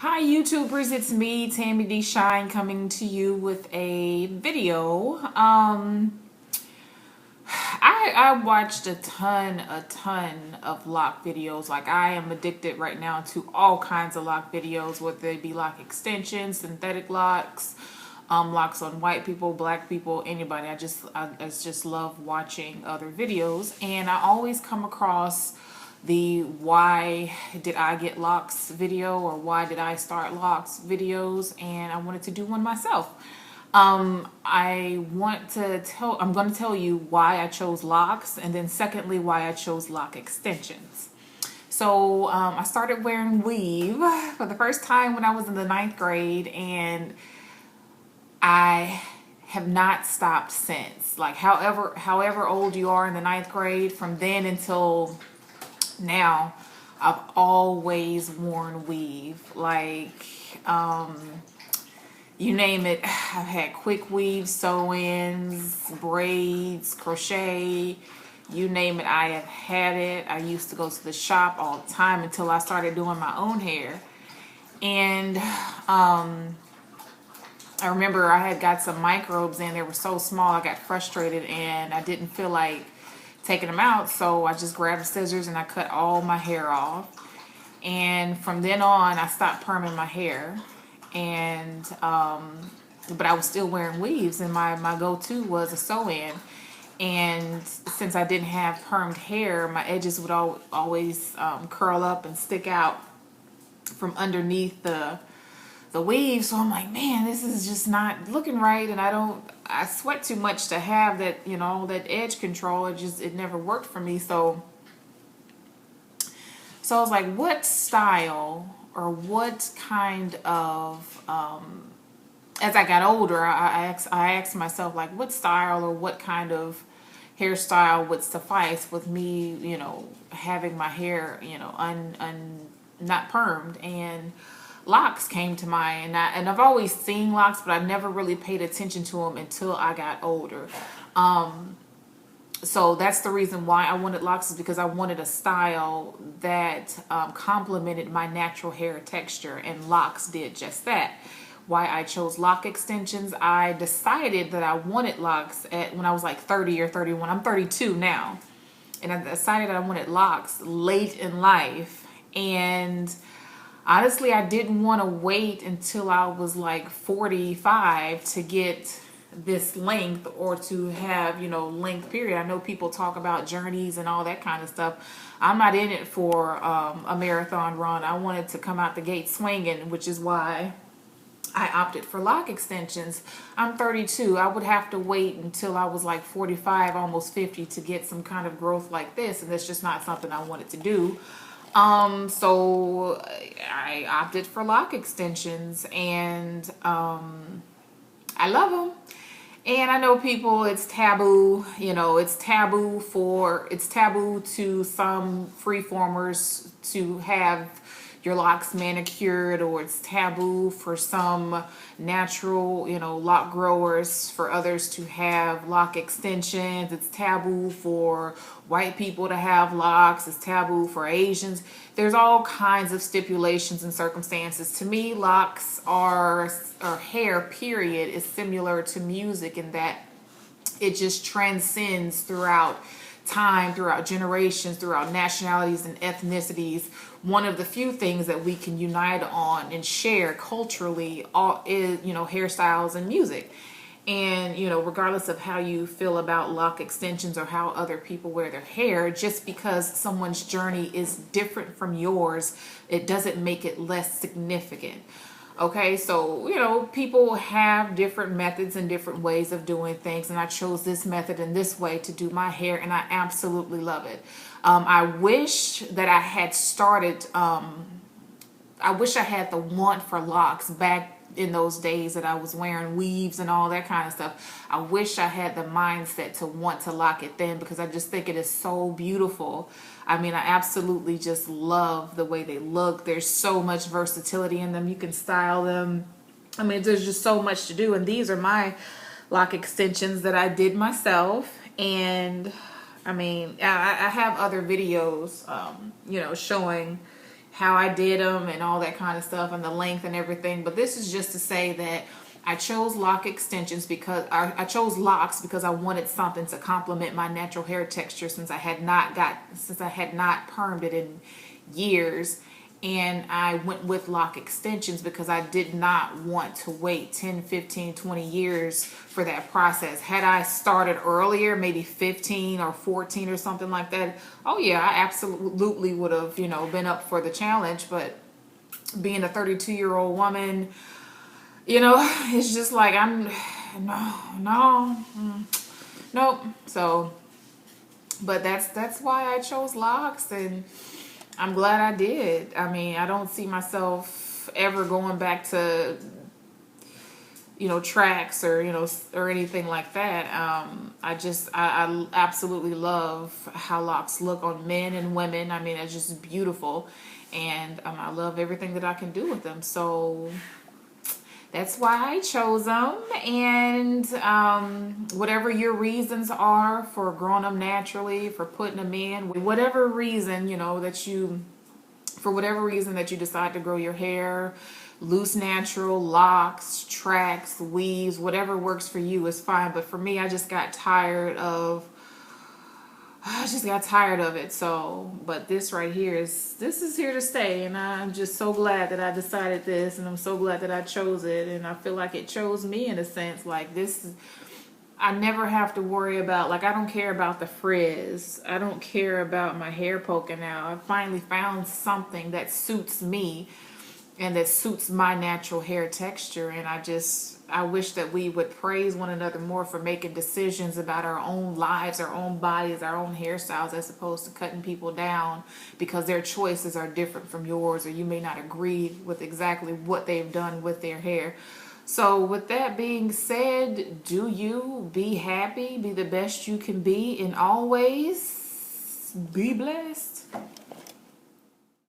Hi YouTubers, it's me, Tammy D Shine, coming to you with a video. I watched a ton of lock videos. Like, I am addicted right now to all kinds of lock videos, whether they be lock extensions, synthetic locks, locks on white people, black people, anybody. I just love watching other videos, and I always come across the why did I get locks video, or why did I start locks videos, and I wanted to do one myself. I'm going to tell you why I chose locks, and then secondly, why I chose lock extensions. So I started wearing weave for the first time when I was in the ninth grade, and I have not stopped since. Like, however old you are in the ninth grade, from then until now, I've always worn weave. Like, you name it, I've had quick weave, sew-ins, braids, crochet, you name it, I have had it. I used to go to the shop all the time until I started doing my own hair. And I remember I had got some microbes and they were so small, I got frustrated and I didn't feel like taking them out, so I just grabbed the scissors and I cut all my hair off. And from then on, I stopped perming my hair. And but I was still wearing weaves, and my go-to was a sew-in. And since I didn't have permed hair, my edges would always curl up and stick out from underneath the weave. So I'm like, man, this is just not looking right, and I sweat too much to have that, that edge control. It never worked for me. So I was like, what style or what kind of, as I got older, I asked myself, like, what style or what kind of hairstyle would suffice with me, having my hair, not permed. And locks came to mind, and I've always seen locks, but I never really paid attention to them until I got older. So that's the reason why I wanted locks, is because I wanted a style that complemented my natural hair texture, and locks did just that. Why I chose lock extensions, I decided that I wanted locks when I was like 30 or 31. I'm 32 now. And I decided I wanted locks late in life. And honestly, I didn't want to wait until I was like 45 to get this length, or to have, length period. I know people talk about journeys and all that kind of stuff. I'm not in it for a marathon run. I wanted to come out the gate swinging, which is why I opted for lock extensions. I'm 32. I would have to wait until I was like 45, almost 50 to get some kind of growth like this, and that's just not something I wanted to do. So I opted for lock extensions, and I love them. And I know people, it's taboo, it's taboo to some freeformers to have your locks manicured, or it's taboo for some natural, lock growers, for others to have lock extensions. It's taboo for white people to have locks. It's taboo for Asians. There's all kinds of stipulations and circumstances. To me, locks or hair, period, is similar to music in that it just transcends throughout time, throughout generations, throughout nationalities and ethnicities. One of the few things that we can unite on and share culturally is, hairstyles and music. And, regardless of how you feel about lock extensions or how other people wear their hair, just because someone's journey is different from yours, it doesn't make it less significant. Okay, so, people have different methods and different ways of doing things, and I chose this method and this way to do my hair, and I absolutely love it. I wish that I had started, I wish I had the want for locks back in those days that I was wearing weaves and all that kind of stuff. I wish I had the mindset to want to lock it then, because I just think it is so beautiful. I mean, I absolutely just love the way they look. There's so much versatility in them. You can style them. I mean, there's just so much to do. And these are my lock extensions that I did myself. And I mean, I have other videos, showing how I did them and all that kind of stuff and the length and everything. But this is just to say that I chose lock extensions because I chose locks because I wanted something to complement my natural hair texture since I had not permed it in years. And I went with lock extensions because I did not want to wait 10, 15, 20 years for that process. Had I started earlier, maybe 15 or 14 or something like that, oh yeah, I absolutely would have, been up for the challenge. But being a 32-year-old woman, it's just like nope. So, but that's why I chose locks, and I'm glad I did. I mean, I don't see myself ever going back to, tracks or, or anything like that. I absolutely love how locks look on men and women. I mean, it's just beautiful. And I love everything that I can do with them. So that's why I chose them. And whatever your reasons are for growing them naturally, for putting them in, whatever reason, for whatever reason that you decide to grow your hair, loose natural, locks, tracks, weaves, whatever works for you is fine. But for me, I just got tired of it. So, but this right here is here to stay, and I'm just so glad that I decided this, and I'm so glad that I chose it, and I feel like it chose me in a sense. Like this, I never have to worry about, like, I don't care about the frizz. I don't care about my hair poking out. I finally found something that suits me and that suits my natural hair texture. And I wish that we would praise one another more for making decisions about our own lives, our own bodies, our own hairstyles, as opposed to cutting people down because their choices are different from yours, or you may not agree with exactly what they've done with their hair. So with that being said, do you be happy, be the best you can be, and always be blessed.